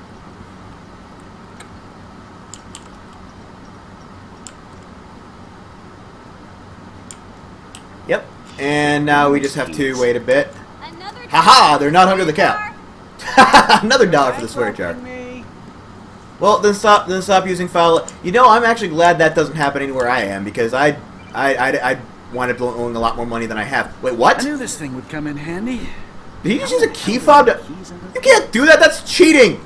Yep. And now we just have to wait a bit. Another Haha! $1 They're not under the swear cap. jar. Another $1 for the swear jar. Well, then stop using foul. You know, I'm actually glad that doesn't happen anywhere I am, because I wind up owing a lot more money than I have. Wait, what? I knew this thing would come in handy. Did he just use a key fob to... You can't do that, that's cheating!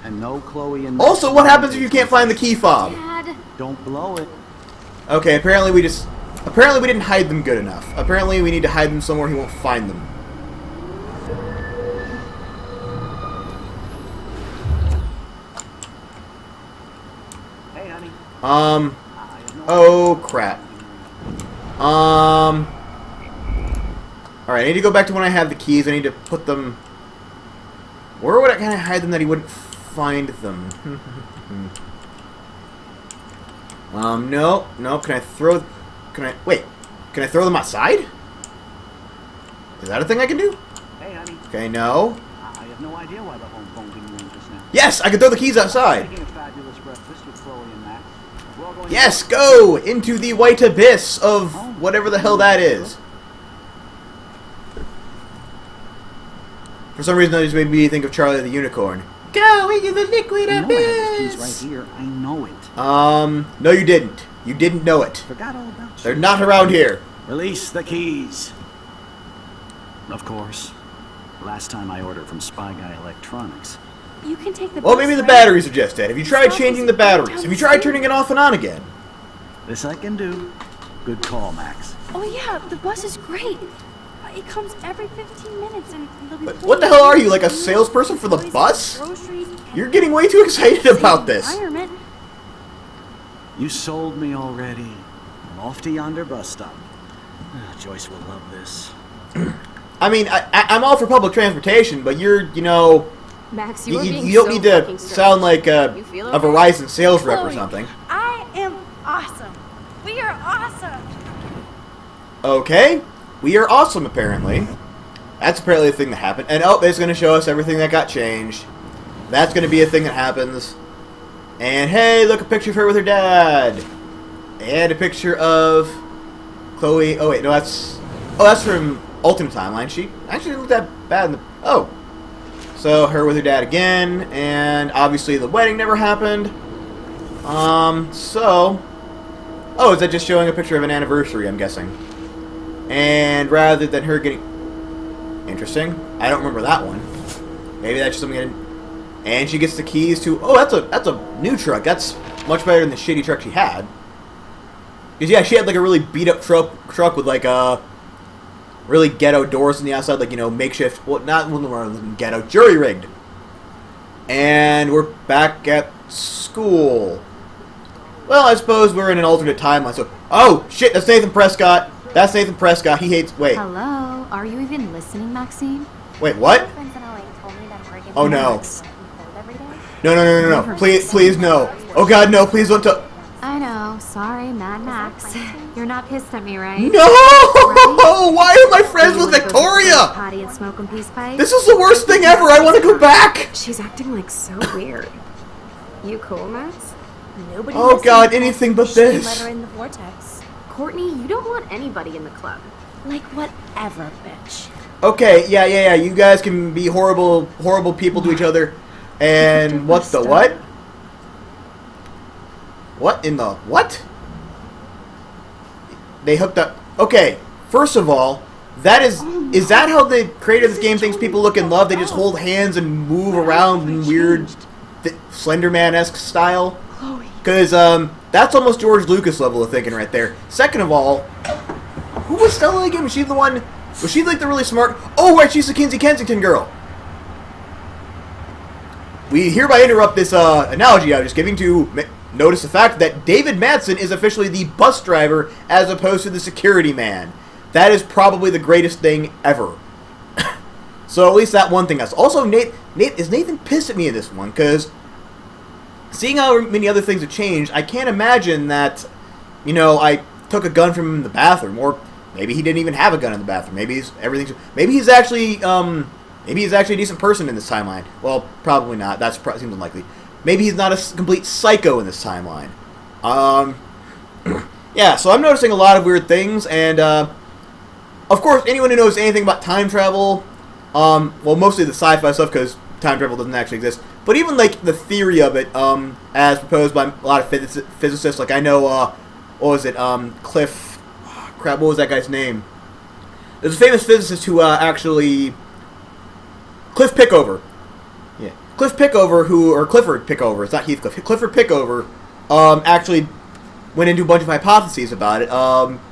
And no Chloe and... Also, what happens if you can't find the key fob? Dad. Don't blow it. Okay, apparently we didn't hide them good enough. Apparently we need to hide them somewhere he won't find them. Hey, honey. Oh, crap. Alright, I need to go back to when I have the keys. I need to put them... Where would I kind of hide them that he wouldn't find them? No. No, can I throw... Wait. Can I throw them outside? Is that a thing I can do? Hey, honey. Okay, no. I have no idea why the home phone didn't ring just now. Yes, I can throw the keys outside. Making a fabulous breakfast with Chloe and Max. We're all going to- Yes, go into the white abyss of whatever the hell that is. For some reason, that just made me think of Charlie the Unicorn. Go into the liquid I know I have those abyss. keys right here. I know it. No, you didn't. You didn't know it. Forgot all about you. They're not around here. Release the keys. Of course. Last time I ordered from Spy Guy Electronics. You can take the Well, bus, maybe the right? batteries are just dead. Have you tried Stop changing us the batteries? down Have you the tried street. turning it off and on again? This I can do. Good call, Max. Oh yeah, the bus is great. It comes every 15 minutes and they'll be What the hell are you, like a salesperson for the bus? You're getting way too excited about this. Environment. You sold me already. I'm off to yonder bus stop. Joyce will love this. I mean, I'm all for public transportation, but you're, you know, Max, you are being you don't so need to fucking strange. sound like a You feel okay? Verizon sales rep or Chloe, something. I am awesome. We are awesome. Okay, we are awesome, apparently. That's apparently a thing that happened. And, oh, it's going to show us everything that got changed. That's going to be a thing that happens. And, hey, look, a picture of her with her dad. And a picture of Chloe. Oh, wait, no, that's... Oh, that's from Ultimate Timeline. She actually didn't look that bad in the... Oh. So, her with her dad again. And, obviously, the wedding never happened. So... Oh, is that just showing a picture of an anniversary, I'm guessing? And rather than her getting... Interesting. I don't remember that one. Maybe that's just something I didn't... And she gets the keys to... Oh, that's a new truck. That's much better than the shitty truck she had. Because, yeah, she had, like, a really beat-up truck with, like, really ghetto doors on the outside, like, makeshift, well, not one of them ghetto, jury-rigged. And we're back at school. Well, I suppose we're in an alternate timeline, so... Oh, shit, that's Nathan Prescott. That's Nathan Prescott. He hates... Wait. Hello? Are you even listening, Maxine? Wait, what? Oh, no. No. Please, no. Oh, God, no, please don't tell... I know. Sorry, Mad Max. You're not pissed at me, right? No! Why am I friends with Victoria? Potty and smoking peace pipe? This is the worst thing ever. I want to go back. She's acting like so weird. You cool, Max? Nobody Oh, God, anything but this. Let her in the vortex. Courtney, you don't want anybody in the club. Like whatever, bitch. Okay, yeah. You guys can be horrible people to each other. And what the what? What in the what? They hooked up. Okay, first of all, is that how the creator of this game thinks people look in love? They just hold hands and move around in weird Slenderman-esque style? Because that's almost George Lucas level of thinking right there. Second of all, who was Stella again? Was she the one? Was she like the really smart? Oh, right, she's the Kinsey Kensington girl. We hereby interrupt this analogy I was just giving to notice the fact that David Madsen is officially the bus driver as opposed to the security man. That is probably the greatest thing ever. So at least that one thing. Also, Nathan pissed at me in this one because seeing how many other things have changed, I can't imagine that, I took a gun from him in the bathroom, or maybe he didn't even have a gun in the bathroom. Maybe he's actually a decent person in this timeline. Well, probably not. That seems unlikely. Maybe he's not a complete psycho in this timeline. Yeah, so I'm noticing a lot of weird things, and, of course, anyone who knows anything about time travel, well, mostly the sci-fi stuff, because time travel doesn't actually exist, but even, like, the theory of it, as proposed by a lot of physicists, like, I know, what was it, what was that guy's name? There's a famous physicist who, Cliff Pickover. Yeah. Cliff Pickover, or Clifford Pickover, it's not Heathcliff, Clifford Pickover, actually went into a bunch of hypotheses about it,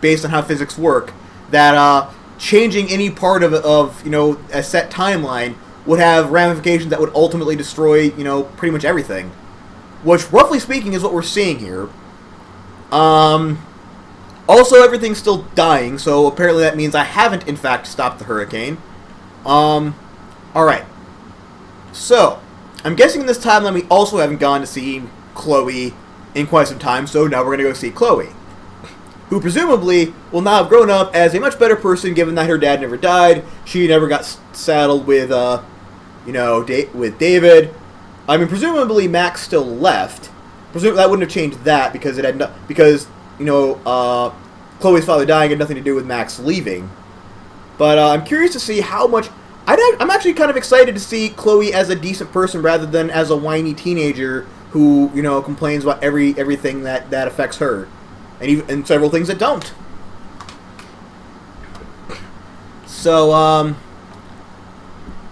based on how physics work, that, changing any part of a set timeline would have ramifications that would ultimately destroy, pretty much everything. Which, roughly speaking, is what we're seeing here. Also, everything's still dying, so apparently that means I haven't, in fact, stopped the hurricane. Alright. So, I'm guessing in this timeline we also haven't gone to see Chloe in quite some time, so now we're going to go see Chloe, who presumably will now have grown up as a much better person given that her dad never died, she never got saddled with, with David. I mean, presumably Max still left. That wouldn't have changed that because Chloe's father dying had nothing to do with Max leaving. But I'm curious to see how much... I'm actually kind of excited to see Chloe as a decent person rather than as a whiny teenager who, complains about everything that affects her. And several things that don't. So,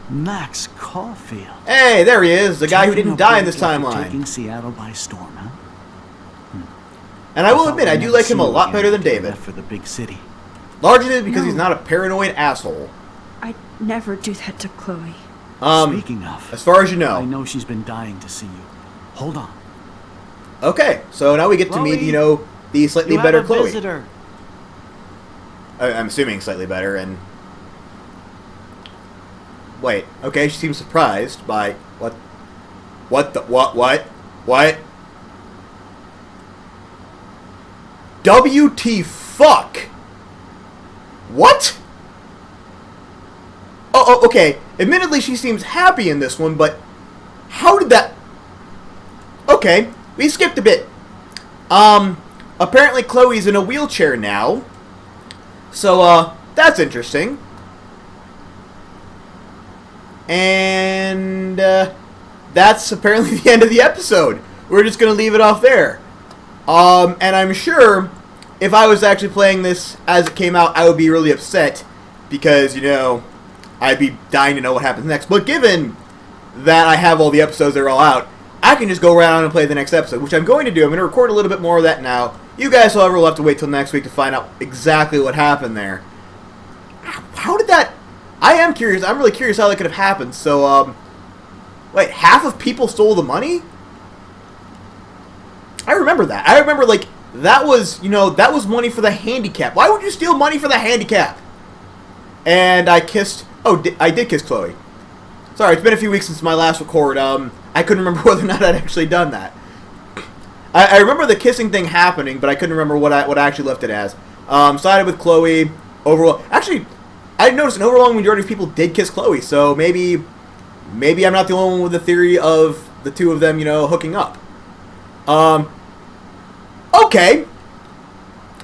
Max Caulfield. Hey, there he is, the guy who didn't die in this timeline. Taking Seattle by storm, huh? And I will admit, I do like him a lot better than David. For the big city. Largely because he's not a paranoid asshole. I'd never do that to Chloe. Speaking of, as far as you know. I know she's been dying to see you. Hold on. Okay, so now we get to meet, the slightly better Chloe. Visitor. I'm assuming slightly better, and... Wait, okay, she seems surprised by... What? WT fuck? What? Oh, okay. Admittedly, she seems happy in this one, but... How did that... Okay, we skipped a bit. Apparently Chloe's in a wheelchair now. So, that's interesting. And, that's apparently the end of the episode. We're just gonna leave it off there. And I'm sure if I was actually playing this as it came out, I would be really upset because, I'd be dying to know what happens next. But given that I have all the episodes that are all out, I can just go around and play the next episode, which I'm going to do. I'm going to record a little bit more of that now. You guys, however, will have to wait till next week to find out exactly what happened there. how did that... I am curious. I'm really curious how that could have happened. So, wait, half of people stole the money? I remember that. I remember, like, that was, that was money for the handicap. Why would you steal money for the handicap? And I kissed... Oh, I did kiss Chloe. Sorry, it's been a few weeks since my last record. I couldn't remember whether or not I'd actually done that. I remember the kissing thing happening, but I couldn't remember what I actually left it as. Sided with Chloe. Overall... Actually, I noticed an overwhelming majority of people did kiss Chloe, so maybe I'm not the only one with the theory of the two of them, hooking up. Okay.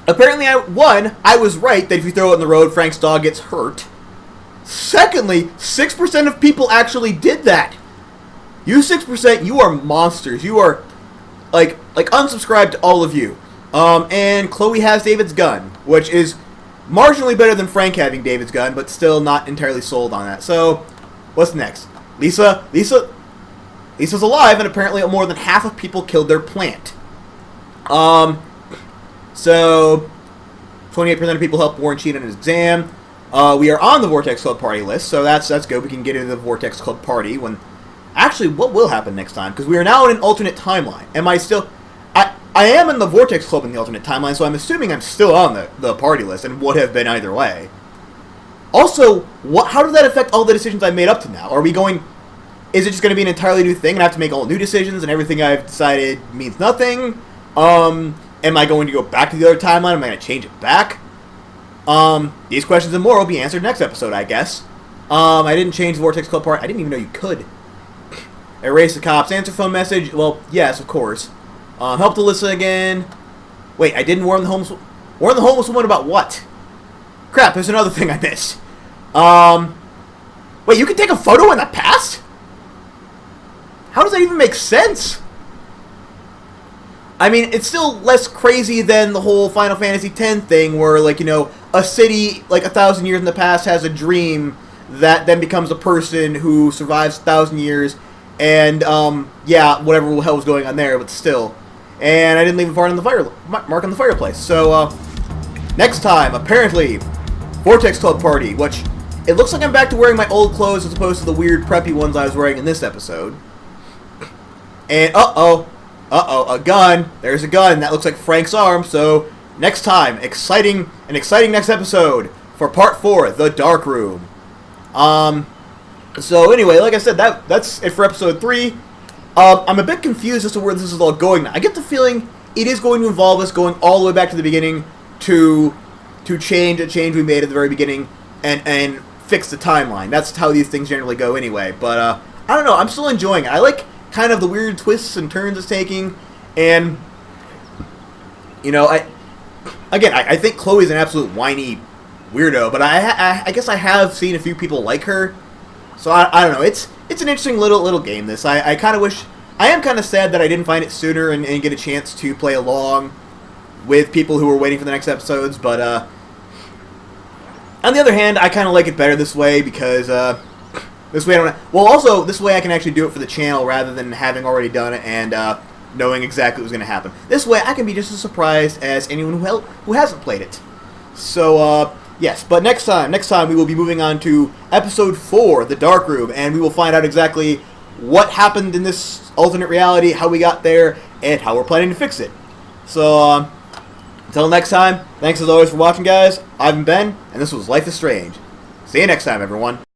Apparently, I was right that if you throw it in the road, Frank's dog gets hurt. Secondly, 6% of people actually did that. You 6%, you are monsters. You are, like unsubscribe to all of you. And Chloe has David's gun, which is marginally better than Frank having David's gun, but still not entirely sold on that. So, what's next? Lisa's alive, and apparently more than half of people killed their plant. So 28% of people helped Warren cheat on his exam. We are on the Vortex Club party list, so that's good. We can get into the Vortex Club party when... Actually, what will happen next time? Because we are now in an alternate timeline. Am I still... I am in the Vortex Club in the alternate timeline, so I'm assuming I'm still on the party list, and would have been either way. Also, how does that affect all the decisions I've made up to now? Are we going... Is it just going to be an entirely new thing, and I have to make all new decisions, and everything I've decided means nothing? Am I going to go back to the other timeline? Am I going to change it back? These questions and more will be answered next episode, I guess. I didn't change the Vortex Club part. I didn't even know you could. Erase the cops. Answer phone message. Well, yes, of course. Help Alyssa again. Wait, I didn't warn the homeless... Warn the homeless woman about what? Crap, there's another thing I missed. Wait, you can take a photo in the past? How does that even make sense? I mean, it's still less crazy than the whole Final Fantasy X thing where, like, a city, like, 1,000 years in the past has a dream that then becomes a person who survives 1,000 years, and, yeah, whatever the hell was going on there, but still. And I didn't leave a mark on the fireplace. So, next time, apparently, Vortex Club Party, which, it looks like I'm back to wearing my old clothes as opposed to the weird preppy ones I was wearing in this episode. And, a gun. There's a gun. That looks like Frank's arm. So, next time, an exciting next episode for Part 4, The Dark Room. So anyway, like I said, that's it for Episode 3. I'm a bit confused as to where this is all going now. I get the feeling it is going to involve us going all the way back to the beginning to change a change we made at the very beginning and fix the timeline. That's how these things generally go anyway. But, I don't know. I'm still enjoying it. I like kind of the weird twists and turns it's taking, and I think Chloe's an absolute whiny weirdo, but I guess I have seen a few people like her, so I don't know. It's an interesting little game. This I kind of wish. I am kind of sad that I didn't find it sooner and get a chance to play along with people who were waiting for the next episodes. But on the other hand, I kind of like it better this way because. This way I don't... Well, also, this way I can actually do it for the channel rather than having already done it and knowing exactly what was going to happen. This way I can be just as surprised as anyone who hasn't played it. So, yes. But next time we will be moving on to Episode 4, The Dark Room, and we will find out exactly what happened in this alternate reality, how we got there, and how we're planning to fix it. So, until next time, thanks as always for watching, guys. I've been Ben, and this was Life is Strange. See you next time, everyone.